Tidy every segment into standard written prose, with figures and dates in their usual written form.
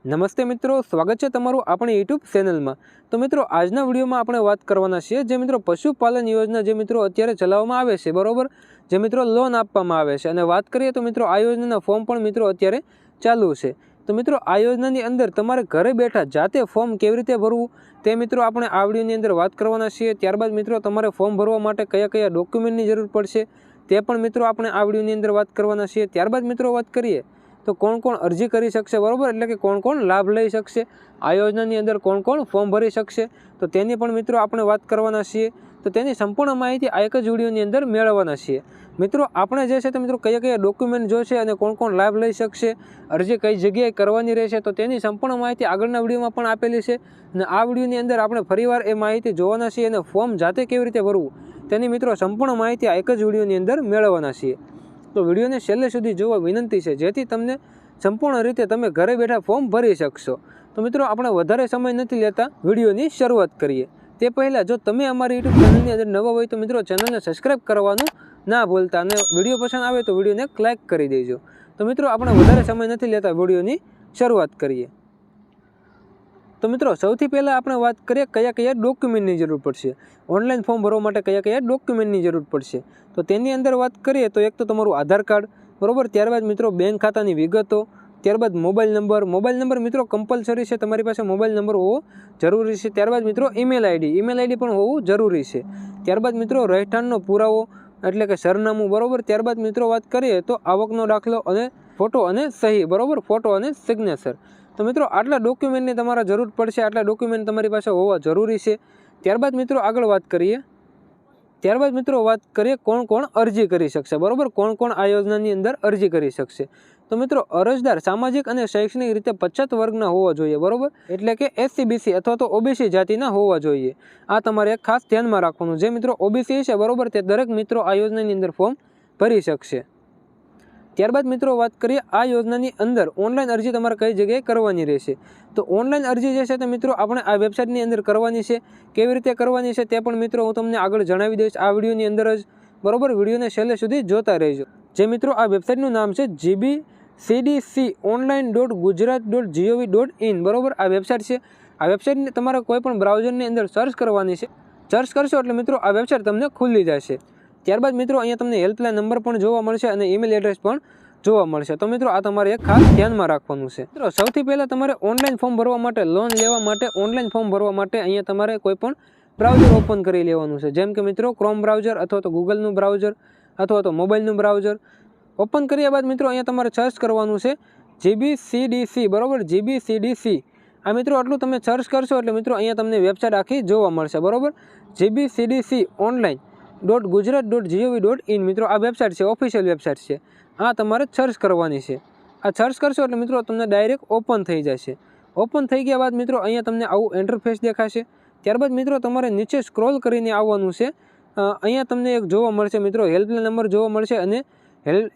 નમસ્તે મિત્રો, સ્વાગત છે તમારું આપણી યુટ્યુબ ચેનલમાં। તો મિત્રો આજના વિડીયોમાં આપણે વાત કરવાના છીએ જે મિત્રો પશુપાલન યોજના જે મિત્રો અત્યારે ચલાવવામાં આવે છે બરોબર, જે મિત્રો લોન આપવામાં આવે છે। અને વાત કરીએ તો મિત્રો આ યોજનાના ફોર્મ પણ મિત્રો અત્યારે ચાલુ છે। તો મિત્રો આ યોજનાની અંદર તમારે ઘરે બેઠા જાતે ફોર્મ કેવી રીતે ભરવું તે મિત્રો આપણે આ વિડીયોની અંદર વાત કરવાના છીએ। ત્યારબાદ મિત્રો તમારે ફોર્મ ભરવા માટે કયા કયા ડોક્યુમેન્ટની જરૂર પડશે તે પણ મિત્રો આપણે આ વિડીયોની અંદર વાત કરવાના છીએ। ત્યારબાદ મિત્રો વાત કરીએ તો કોણ કોણ અરજી કરી શકશે બરોબર, એટલે કે કોણ કોણ લાભ લઈ શકશે આ યોજનાની અંદર, કોણ કોણ ફોર્મ ભરી શકશે તો તેની પણ મિત્રો આપણે વાત કરવાના છીએ। તો તેની સંપૂર્ણ માહિતી આ એક જ વિડીયોની અંદર મેળવવાના છીએ। મિત્રો આપણે જે છે તો મિત્રો કયા કયા ડોક્યુમેન્ટ જોઈશે અને કોણ કોણ લાભ લઈ શકશે, અરજી કઈ જગ્યાએ કરવાની રહેશે તો તેની સંપૂર્ણ માહિતી આગળના વિડીયોમાં પણ આપેલી છે। અને આ વિડીયોની અંદર આપણે ફરીવાર એ માહિતી જોવાના છીએ અને ફોર્મ જાતે કેવી રીતે ભરવું તેની મિત્રો સંપૂર્ણ માહિતી આ એક જ વિડીયોની અંદર મેળવવાના છીએ। તો વિડીયોને છેલ્લે સુધી જોવા વિનંતી છે જેથી તમને સંપૂર્ણ રીતે તમે ઘરે બેઠા ફોર્મ ભરી શકશો। તો મિત્રો આપણે વધારે સમય નથી લેતા, વિડીયોની શરૂઆત કરીએ। તે પહેલાં જો તમે અમારી યુટ્યુબ ચેનલની અંદર નવા હોય તો મિત્રો ચેનલને સબસ્ક્રાઈબ કરવાનું ના ભૂલતા અને વિડીયો પસંદ આવે તો વિડીયોને લાઈક કરી દેજો। તો મિત્રો આપણે વધારે સમય નથી લેતા, વિડીયોની શરૂઆત કરીએ। તો મિત્રો સૌથી પહેલાં આપણે વાત કરીએ કયા કયા ડોક્યુમેન્ટની જરૂર પડશે, ઓનલાઈન ફોર્મ ભરવા માટે કયા કયા ડોક્યુમેન્ટની જરૂર પડશે તો તેની અંદર વાત કરીએ તો એક તો તમારું આધાર કાર્ડ બરોબર, ત્યારબાદ મિત્રો બેંક ખાતાની વિગતો, ત્યારબાદ મોબાઈલ નંબર મિત્રો કમ્પલસરી છે, તમારી પાસે મોબાઈલ નંબર હોવો જરૂરી છે। ત્યારબાદ મિત્રો ઈમેલ આઈડી પણ હોવું જરૂરી છે। ત્યારબાદ મિત્રો રહેઠાણનો પુરાવો એટલે કે સરનામું બરોબર। ત્યારબાદ મિત્રો વાત કરીએ તો આવકનો દાખલો અને ફોટો અને સહી બરોબર, ફોટો અને સિગ્નેચર। તો મિત્રો આટલા ડોક્યુમેન્ટની તમારે જરૂર પડશે, આટલા ડોક્યુમેન્ટ તમારી પાસે હોવા જરૂરી છે। ત્યારબાદ મિત્રો આગળ વાત કરીએ કોણ કોણ અરજી કરી શકશે બરોબર, કોણ કોણ આ યોજનાની અંદર અરજી કરી શકશે તો મિત્રો અરજદાર સામાજિક અને શૈક્ષણિક રીતે પછાત વર્ગના હોવા જોઈએ બરોબર, એટલે કે SC BC અથવા તો OBC જાતિના હોવા જોઈએ। આ તમારે ખાસ ધ્યાનમાં રાખવાનું, જે મિત્રો OBC છે બરોબર તે દરેક મિત્રો આ યોજનાની અંદર ફોર્મ ભરી શકશે। ત્યારબાદ મિત્રો વાત કરીએ આ યોજનાની અંદર ઓનલાઈન અરજી તમારે કઈ જગ્યાએ કરવાની રહેશે તો ઓનલાઈન અરજી જે છે તે મિત્રો આપણે આ વેબસાઇટની અંદર કરવાની છે। કેવી રીતે કરવાની છે તે પણ મિત્રો હું તમને આગળ જણાવી દઈશ આ વિડીયોની અંદર જ બરોબર, વિડીયોને છેલ્લે સુધી જોતા રહેજો। જે મિત્રો આ વેબસાઇટનું નામ છે gbcdc.online.gujarat.gov.in બરોબર, આ વેબસાઇટ છે। આ વેબસાઇટને તમારે કોઈ પણ બ્રાઉઝરની અંદર સર્ચ કરવાની છે, સર્ચ કરશો એટલે મિત્રો આ વેબસાઇટ તમને ખુલ્લી જશે। ત્યારબાદ મિત્રો અહીંયા તમને હેલ્પલાઇન નંબર પણ જોવા મળશે અને ઈમેલ એડ્રેસ પણ જોવા મળશે। તો મિત્રો આ તમારે એક ખાસ ધ્યાનમાં રાખવાનું છે। મિત્રો સૌથી પહેલાં તમારે ઓનલાઈન ફોર્મ ભરવા માટે, લોન લેવા માટે, ઓનલાઈન ફોર્મ ભરવા માટે અહીંયા તમારે કોઈ પણ બ્રાઉઝર ઓપન કરી લેવાનું છે, જેમ કે મિત્રો ક્રોમ બ્રાઉઝર અથવા તો ગૂગલનું બ્રાઉઝર અથવા તો મોબાઈલનું બ્રાઉઝર ઓપન કર્યા બાદ મિત્રો અહીંયા તમારે સર્ચ કરવાનું છે GBCDC બરોબર, GBCDC। આ મિત્રો આટલું તમે સર્ચ કરશો એટલે મિત્રો અહીંયા તમને વેબસાઇટ આખી જોવા મળશે બરોબર, gbcdc.online.gujarat.gov.in મિત્રો આ વેબસાઇટ છે, ઓફિશિયલ વેબસાઇટ છે। આ તમારે સર્ચ કરવાની છે। આ સર્ચ કરશો એટલે મિત્રો તમને ડાયરેક્ટ ઓપન થઈ જશે। ઓપન થઈ ગયા બાદ મિત્રો અહીંયા તમને આવું ઇન્ટરફેસ દેખાશે। ત્યારબાદ મિત્રો તમારે નીચે સ્ક્રોલ કરીને આવવાનું છે। અહીંયા તમને એક જોવા મળશે મિત્રો હેલ્પલાઇન નંબર જોવા મળશે અને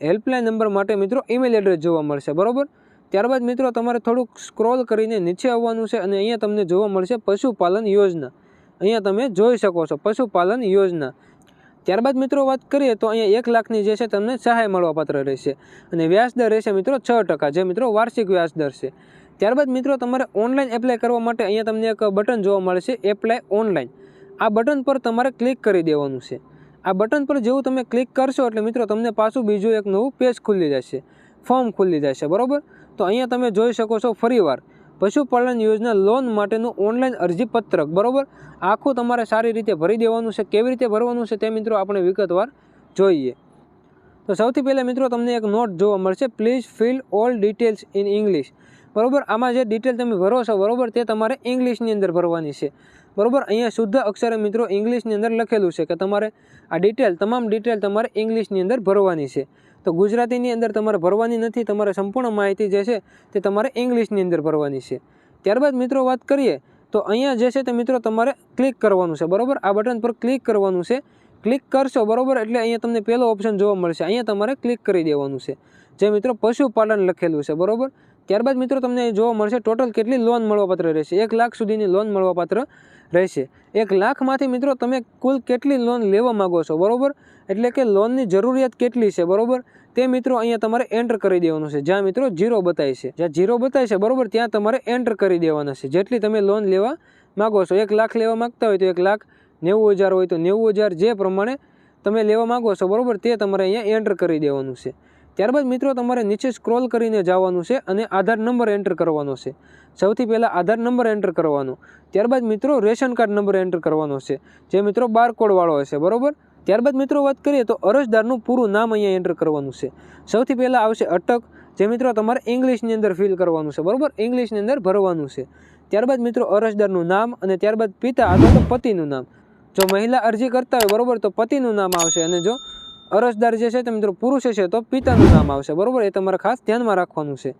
હેલ્પલાઇન નંબર માટે મિત્રો ઈમેલ એડ્રેસ જોવા મળશે બરોબર। ત્યારબાદ મિત્રો તમારે થોડુંક સ્ક્રોલ કરીને નીચે આવવાનું છે અને અહીંયા તમને જોવા મળશે પશુપાલન યોજના, અહીંયા તમે જોઈ શકો છો પશુપાલન યોજના। ત્યારબાદ મિત્રો વાત કરીએ તો અહીંયા 1 લાખની જે છે તમને સહાય મળવાપાત્ર રહેશે અને વ્યાજદર રહેશે મિત્રો 6%, જે મિત્રો વાર્ષિક વ્યાજદર છે। ત્યારબાદ મિત્રો તમારે ઓનલાઈન એપ્લાય કરવા માટે અહીંયા તમને એક બટન જોવા મળશે એપ્લાય ઓનલાઈન, આ બટન પર તમારે ક્લિક કરી દેવાનું છે। આ બટન પર જેવું તમે ક્લિક કરશો એટલે મિત્રો તમને પાછું બીજું એક નવું પેજ ખુલ્લી જશે, ફોર્મ ખુલ્લી જશે બરોબર। તો અહીંયા તમે જોઈ શકો છો ફરીવાર પશુપાલન યોજના લોન માટેનું ઓનલાઈન અરજી પત્રક બરોબર, આખું તમારે સારી રીતે ભરી દેવાનું છે। કેવી રીતે ભરવાનું છે તે મિત્રો આપણે વિગતવાર જોઈએ। તો સૌથી પહેલાં મિત્રો તમને એક નોટ જોવા મળશે, please fill all details in English બરોબર। આમાં જે ડિટેલ તમે ભરો છો બરોબર તે તમારે ઇંગ્લિશની અંદર ભરવાની છે બરોબર। અહીંયા શુદ્ધ અક્ષરે મિત્રો ઇંગ્લિશની અંદર લખેલું છે કે તમારે આ તમામ ડિટેલ તમારે ઇંગ્લિશની અંદર ભરવાની છે। તો ગુજરાતીની અંદર તમારે ભરવાની નથી, તમારે સંપૂર્ણ માહિતી જે છે તે તમારે ઇંગ્લિશની અંદર ભરવાની છે। ત્યારબાદ મિત્રો વાત કરીએ તો અહીંયા જે છે તે મિત્રો તમારે ક્લિક કરવાનું છે બરોબર, આ બટન પર ક્લિક કરવાનું છે। ક્લિક કરશો બરોબર એટલે અહીંયા તમને પહેલો ઓપ્શન જોવા મળશે, અહીંયા તમારે ક્લિક કરી દેવાનું છે, જે મિત્રો પશુપાલન લખેલું છે બરોબર। ત્યારબાદ મિત્રો તમને જોવા મળશે ટોટલ કેટલી લોન મળવાપાત્ર રહેશે, 1 લાખ સુધીની લોન મળવાપાત્ર રહેશે। 1 લાખમાંથી મિત્રો તમે કુલ કેટલી લોન લેવા માગો છો બરોબર, એટલે કે લોનની જરૂરિયાત કેટલી છે બરોબર તે મિત્રો અહીંયા તમારે એન્ટર કરી દેવાનું છે. જ્યાં મિત્રો 0 બતાય છે, જ્યાં 0 બતાય છે બરોબર, ત્યાં તમારે એન્ટર કરી દેવાના છે. જેટલી તમે લોન લેવા માગો છો, 1 લાખ લેવા માગતા હોય તો 1,90,000 હોય તો 90,000, જે પ્રમાણે તમે લેવા માગો છો બરોબર, તે તમારે અહીંયા એન્ટર કરી દેવાનું છે. ત્યારબાદ મિત્રો તમારે નીચે સ્ક્રોલ કરીને જવાનું છે અને આધાર નંબર એન્ટર કરવાનો છે. સૌથી પહેલાં આધાર નંબર એન્ટર કરવાનો, ત્યારબાદ મિત્રો રેશન કાર્ડ નંબર એન્ટર કરવાનો છે, જે મિત્રો બારકોડવાળો હશે બરોબર. ત્યારબાદ મિત્રો વાત કરીએ તો અરજદારનું પૂરું નામ અહીંયા એન્ટર કરવાનું છે. સૌથી પહેલાં આવશે અટક, જે મિત્રો તમારે ઇંગ્લિશની અંદર ફિલ કરવાનું છે બરોબર, ઇંગ્લિશની અંદર ભરવાનું છે. ત્યારબાદ મિત્રો અરજદારનું નામ અને ત્યારબાદ પિતા અથવા તો પતિનું નામ. જો મહિલા અરજી કરતા હોય બરોબર તો પતિનું નામ આવશે, અને જો અરજદાર જે છે તે મિત્રો પુરુષ છે તો પિતાનું નામ આવશે બરોબર. એ તમારે ખાસ ધ્યાનમાં રાખવાનું છે.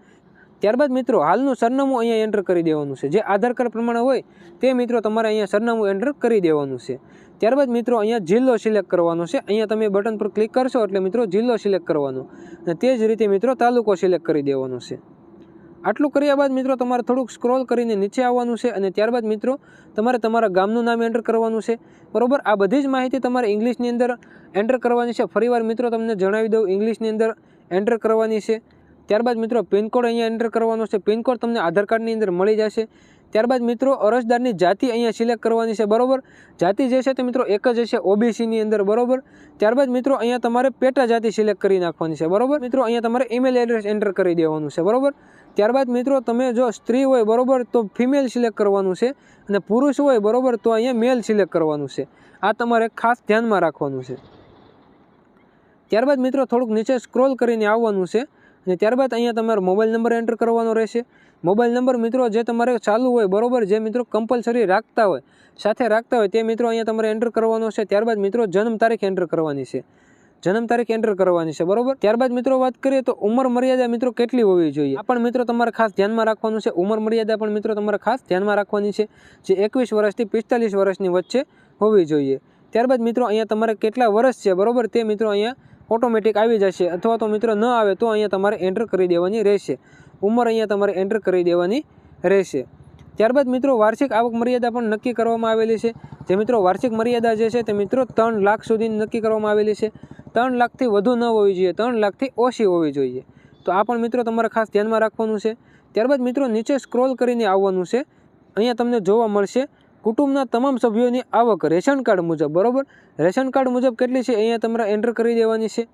ત્યારબાદ મિત્રો હાલનું સરનામું અહીંયા એન્ટર કરી દેવાનું છે. જે આધાર કાર્ડ પ્રમાણે હોય તે મિત્રો તમારે અહીંયા સરનામું એન્ટર કરી દેવાનું છે. ત્યારબાદ મિત્રો અહીંયા જિલ્લો સિલેક્ટ કરવાનો છે. અહીંયા તમે બટન પર ક્લિક કરશો એટલે મિત્રો જિલ્લો સિલેક્ટ કરવાનો, અને તે જ રીતે મિત્રો તાલુકો સિલેક્ટ કરી દેવાનો છે. આટલું કર્યા બાદ મિત્રો તમારે થોડુંક સ્ક્રોલ કરીને નીચે આવવાનું છે, અને ત્યારબાદ મિત્રો તમારે તમારા ગામનું નામ એન્ટર કરવાનું છે બરોબર. આ બધી જ માહિતી તમારે ઇંગ્લિશની અંદર એન્ટર કરવાની છે. ફરીવાર મિત્રો તમને જણાવી દઉં, ઇંગ્લિશની અંદર એન્ટર કરવાની છે. ત્યારબાદ મિત્રો પિનકોડ અહીંયા એન્ટર કરવાનો છે. પિનકોડ તમને આધાર કાર્ડની અંદર મળી જશે. ત્યારબાદ મિત્રો અરજદારની જાતિ અહીંયા સિલેક્ટ કરવાની છે બરોબર. જાતિ જે છે તે મિત્રો એક જ હશે ઓબીસીની અંદર બરોબર. ત્યારબાદ મિત્રો અહીંયા તમારે પેટા જાતિ સિલેક્ટ કરી નાખવાની છે બરોબર. મિત્રો અહીંયા તમારે ઈમેલ એડ્રેસ એન્ટર કરી દેવાનું છે બરોબર. ત્યારબાદ મિત્રો તમે જો સ્ત્રી હોય બરોબર તો ફિમેલ સિલેક્ટ કરવાનું છે, અને પુરુષ હોય બરોબર તો અહીંયા મેલ સિલેક્ટ કરવાનું છે. આ તમારે ખાસ ધ્યાનમાં રાખવાનું છે. ત્યારબાદ મિત્રો થોડુંક નીચે સ્ક્રોલ કરીને આવવાનું છે, અને ત્યારબાદ અહીંયા તમારો મોબાઈલ નંબર એન્ટર કરવાનો રહેશે. મોબાઈલ નંબર મિત્રો જે તમારે ચાલુ હોય બરોબર, જે મિત્રો કમ્પલસરી રાખતા હોય, સાથે રાખતા હોય તે મિત્રો અહીંયા તમારે એન્ટર કરવાનો છે. ત્યારબાદ મિત્રો જન્મ તારીખ એન્ટર કરવાની છે, જન્મ તારીખ એન્ટર કરવાની છે બરોબર. ત્યારબાદ મિત્રો વાત કરીએ તો ઉંમર મર્યાદા મિત્રો કેટલી હોવી જોઈએ, આ પણ મિત્રો તમારે ખાસ ધ્યાનમાં રાખવાનું છે. ઉંમર મર્યાદા પણ મિત્રો તમારે ખાસ ધ્યાનમાં રાખવાની છે, જે 21 વર્ષથી 45 વર્ષની વચ્ચે હોવી જોઈએ. ત્યારબાદ મિત્રો અહીંયા તમારે કેટલા વર્ષ છે બરોબર, તે મિત્રો અહીંયા ઓટોમેટિક આવી જશે, અથવા તો મિત્રો ન આવે તો અહીંયા તમારે એન્ટર કરી દેવાની રહેશે. ઉંમર અહીંયા તમારે એન્ટર કરી દેવાની રહેશે. ત્યારબાદ મિત્રો વાર્ષિક આવક મર્યાદા પણ નક્કી કરવામાં આવેલી છે. જે મિત્રો વાર્ષિક મર્યાદા જે છે તે મિત્રો 3 લાખ સુધી નક્કી કરવામાં આવેલી છે. 3 લાખથી વધુ ન હોવી જોઈએ, 3 લાખથી ઓછી હોવી જોઈએ. તો આ પણ મિત્રો તમારે ખાસ ધ્યાનમાં રાખવાનું છે. ત્યારબાદ મિત્રો નીચે સ્ક્રોલ કરીને આવવાનું છે. અહીંયા તમને જોવા મળશે કુટુંબના તમામ સભ્યોની આવક રેશન કાર્ડ મુજબ બરોબર. રેશન કાર્ડ મુજબ કેટલી છે અહીંયા તમારે એન્ટર કરી દેવાની છે.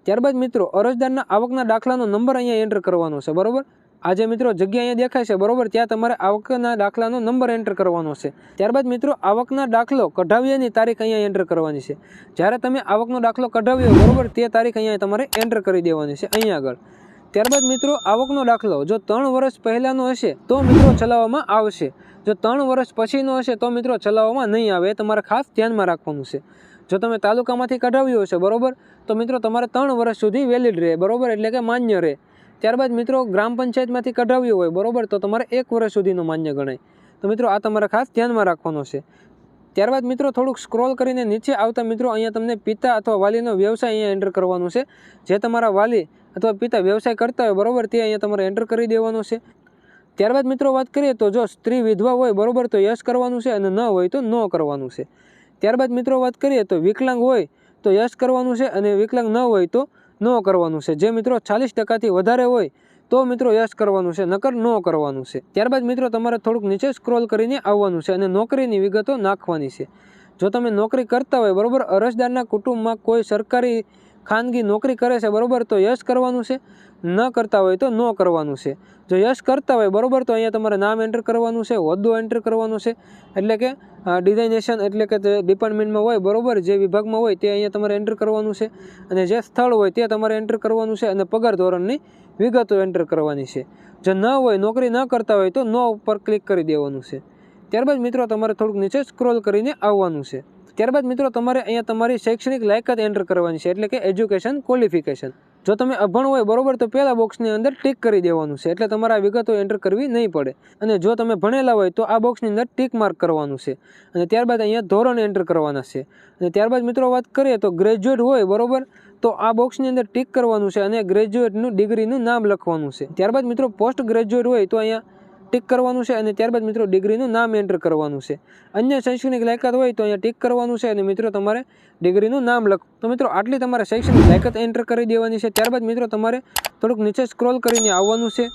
ત્યારબાદ મિત્રો અરજદારના આવકના દાખલાનો નંબર અહીંયા એન્ટર કરવાનો છે બરોબર. આ જે મિત્રો જગ્યા અહીંયા દેખાય છે બરોબર, ત્યાં તમારે આવકના દાખલાનો નંબર એન્ટર કરવાનો છે. ત્યારબાદ મિત્રો આવકના દાખલો કઢાવ્યાની તારીખ અહીંયા એન્ટર કરવાની છે. જ્યારે તમે આવકનો દાખલો કઢાવ્યો બરોબર, તે તારીખ અહીંયા તમારે એન્ટર કરી દેવાની છે અહીંયા આગળ. ત્યારબાદ મિત્રો આવકનો દાખલો જો 3 વર્ષ પહેલાંનો હશે તો મિત્રો ચલાવવામાં આવશે. જો 3 વર્ષ પછીનો હશે તો મિત્રો ચલાવવામાં નહીં આવે. એ તમારે ખાસ ધ્યાનમાં રાખવાનું છે. જો તમે તાલુકામાંથી કઢાવ્યો હશે બરોબર, તો મિત્રો તમારે 3 વર્ષ સુધી વેલિડ રહે બરોબર, એટલે કે માન્ય રહે. ત્યારબાદ મિત્રો ગ્રામ પંચાયતમાંથી કઢાવ્યો હોય બરોબર, તો તમારે 1 વર્ષ સુધીનો માન્ય ગણાય. તો મિત્રો આ તમારે ખાસ ધ્યાનમાં રાખવાનો છે. ત્યારબાદ મિત્રો થોડુંક સ્ક્રોલ કરીને નીચે આવતા મિત્રો અહીંયા તમને પિતા અથવા વાલીનો વ્યવસાય અહીંયા એન્ટર કરવાનો છે. જે તમારા વાલી અથવા પિતા વ્યવસાય કરતા હોય બરોબર, તે અહીંયા તમારે એન્ટર કરી દેવાનો છે. ત્યારબાદ મિત્રો વાત કરીએ તો જો સ્ત્રી વિધવા હોય બરોબર તો યસ કરવાનું છે, અને ન હોય તો નો કરવાનું છે. ત્યારબાદ મિત્રો વાત કરીએ તો વિકલાંગ હોય તો યસ કરવાનું છે, અને વિકલાંગ ન હોય તો નો કરવાનું છે. જે મિત્રો 40% વધારે હોય તો મિત્રો યસ કરવાનું છે, નકર નો કરવાનું છે. ત્યારબાદ મિત્રો તમારે થોડુંક નીચે સ્ક્રોલ કરીને આવવાનું છે, અને નોકરીની વિગતો નાખવાની છે. જો તમે નોકરી કરતા હોય બરોબર, અરજદારના કુટુંબમાં કોઈ સરકારી ખાનગી નોકરી કરે છે બરોબર, તો યસ કરવાનું છે. ન કરતા હોય તો નો કરવાનું છે. જો યસ કરતા હોય બરોબર, તો અહીંયા તમારે નામ એન્ટર કરવાનું છે, હોદ્દો એન્ટર કરવાનો છે, એટલે કે ડિઝાઇનેશન એટલે કે તે ડિપાર્ટમેન્ટમાં હોય બરોબર, જે વિભાગમાં હોય તે અહીંયા તમારે એન્ટર કરવાનું છે, અને જે સ્થળ હોય તે તમારે એન્ટર કરવાનું છે, અને પગાર ધોરણની વિગતો એન્ટર કરવાની છે. જો ન હોય, નોકરી ન કરતા હોય તો નો ઉપર ક્લિક કરી દેવાનું છે. ત્યારબાદ મિત્રો તમારે થોડુંક નીચે સ્ક્રોલ કરીને આવવાનું છે. ત્યારબાદ મિત્રો તમારે અહીંયા તમારી શૈક્ષણિક લાયકાત એન્ટર કરવાની છે, એટલે કે એજ્યુકેશન ક્વોલિફિકેશન. જો તમે અભણ હોય બરોબર, તો પહેલા બોક્સની અંદર ટિક કરી દેવાનું છે, એટલે તમારે આ વિગતો એન્ટર કરવી નહીં પડે. અને જો તમે ભણેલા હોય તો આ બોક્સની અંદર ટિક માર્ક કરવાનું છે, અને ત્યારબાદ અહીંયા ધોરણ એન્ટર કરવાના છે. અને ત્યારબાદ મિત્રો વાત કરીએ તો ગ્રેજ્યુએટ હોય બરોબર, તો આ બોક્સની અંદર ટિક કરવાનું છે, અને ગ્રેજ્યુએટનું ડિગ્રીનું નામ લખવાનું છે. ત્યારબાદ મિત્રો પોસ્ટ ગ્રેજ્યુએટ હોય તો અહીંયા ટિક કરવાનું છે અને ત્યારબાદ મિત્રો ડિગ્રીનું નામ એન્ટર કરવાનું છે. અન્ય શૈક્ષણિક લાયકાત હોય તો અહીંયા ટિક કરવાનું છે અને મિત્રો તમારે ડિગ્રીનું નામ લખ. તો મિત્રો આટલી તમારે શૈક્ષણિક લાયકાત એન્ટર કરી દેવાની છે. ત્યારબાદ મિત્રો તમારે થોડુંક નીચે સ્ક્રોલ કરીને આવવાનું છે.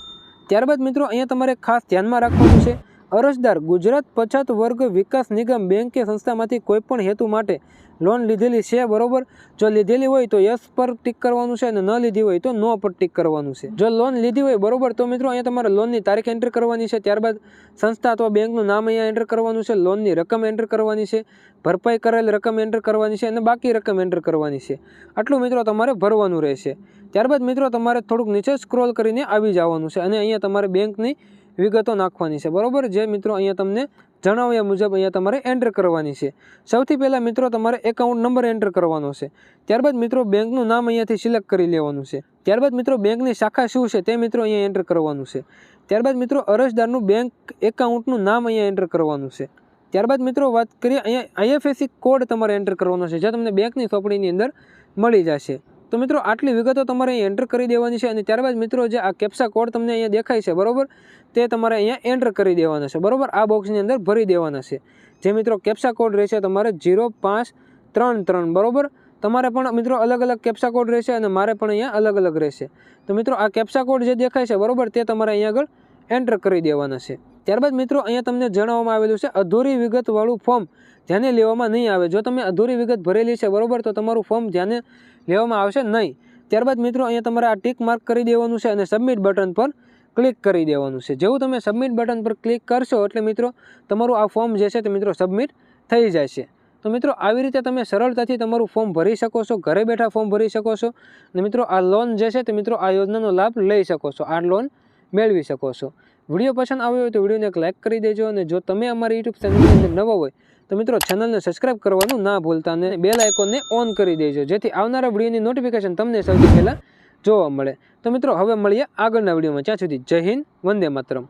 ત્યારબાદ મિત્રો અહીંયા તમારે ખાસ ધ્યાનમાં રાખવાનું છે, અરજદાર ગુજરાત પછાત વર્ગ વિકાસ નિગમ બેંક કે સંસ્થામાંથી કોઈપણ હેતુ માટે લોન લીધેલી છે, બરોબર. જો લીધેલી હોય તો યસ પર ટિક કરવાનું છે અને ન લીધી હોય તો નો પર ટિક કરવાનું છે. જો લોન લીધી હોય, બરોબર, તો મિત્રો અહીંયા તમારે લોનની તારીખ એન્ટર કરવાની છે. ત્યારબાદ સંસ્થા અથવા બેંકનું નામ અહીંયા એન્ટર કરવાનું છે, લોનની રકમ એન્ટર કરવાની છે, ભરપાઈ કરેલ રકમ એન્ટર કરવાની છે અને બાકી રકમ એન્ટર કરવાની છે. આટલું મિત્રો તમારે ભરવાનું રહેશે. ત્યારબાદ મિત્રો તમારે થોડુંક નીચે સ્ક્રોલ કરીને આવી જવાનું છે અને અહીંયા તમારે બેંકની વિગતો નાખવાની છે, બરોબર. જે મિત્રો અહીંયા તમને જણાવ્યા મુજબ અહીંયા તમારે એન્ટર કરવાની છે. સૌથી પહેલાં મિત્રો તમારે એકાઉન્ટ નંબર એન્ટર કરવાનો છે. ત્યારબાદ મિત્રો બેંકનું નામ અહીંયાથી સિલેક્ટ કરી લેવાનું છે. ત્યારબાદ મિત્રો બેંકની શાખા શું છે તે મિત્રો અહીંયા એન્ટર કરવાનું છે. ત્યારબાદ મિત્રો અરજદારનું બેંક એકાઉન્ટનું નામ અહીંયા એન્ટર કરવાનું છે. ત્યારબાદ મિત્રો વાત કરીએ, અહીંયા IFSC કોડ તમારે એન્ટર કરવાનો છે, જે તમને બેંકની સોંપણીની અંદર મળી જશે. તો મિત્રો આટલી વિગતો તમારે અહીં એન્ટર કરી દેવાની છે અને ત્યારબાદ મિત્રો જે આ કેપ્સા કોડ તમને અહીંયા દેખાય છે, બરોબર, તે તમારે અહીંયા એન્ટર કરી દેવાના છે, બરોબર. આ બોક્સની અંદર ભરી દેવાના છે. જે મિત્રો કેપ્સા કોડ રહેશે તમારે 0533, બરોબર. તમારે પણ મિત્રો અલગ અલગ કેપ્સા કોડ રહેશે અને મારે પણ અહીંયા અલગ અલગ રહેશે. તો મિત્રો આ કેપ્સા કોડ જે દેખાય છે, બરોબર, તે તમારે અહીંયા આગળ એન્ટર કરી દેવાના છે. ત્યારબાદ મિત્રો અહીંયા તમને જણાવવામાં આવેલું છે, અધૂરી વિગતવાળું ફોર્મ ધ્યાને લેવામાં નહીં આવે. જો તમે અધૂરી વિગત ભરેલી છે, બરોબર, તો તમારું ફોર્મ ધ્યાને લેવામાં આવશે નહીં. ત્યારબાદ મિત્રો અહીંયા તમારે આ ટિક માર્ક કરી દેવાનું છે અને સબમિટ બટન પર ક્લિક કરી દેવાનું છે. જેવું તમે સબમિટ બટન પર ક્લિક કરશો એટલે મિત્રો તમારું આ ફોર્મ જે છે તે મિત્રો સબમિટ થઈ જાય છે. તો મિત્રો આવી રીતે તમે સરળતાથી તમારું ફોર્મ ભરી શકો છો, ઘરે બેઠા ફોર્મ ભરી શકો છો અને મિત્રો આ લોન જે છે તે મિત્રો આ યોજનાનો લાભ લઈ શકો છો, આ લોન મેળવી શકો છો. વિડીયો પસંદ આવ્યો હોય તો વિડીયોને એક લાઇક કરી દેજો અને જો તમે અમારી યુટ્યુબ ચેનલની અંદર નવા હોય તો મિત્રો ચેનલને સબસ્ક્રાઇબ કરવાનું ના ભૂલતા અને બેલ આઇકોનને ઓન કરી દેજો, જેથી આવનારા વિડીયોની નોટિફિકેશન તમને સૌથી પહેલાં જોવા મળે. તો મિત્રો હવે મળીએ આગળના વિડીયોમાં. ત્યાં સુધી જય હિન્દ, વંદે માતરમ.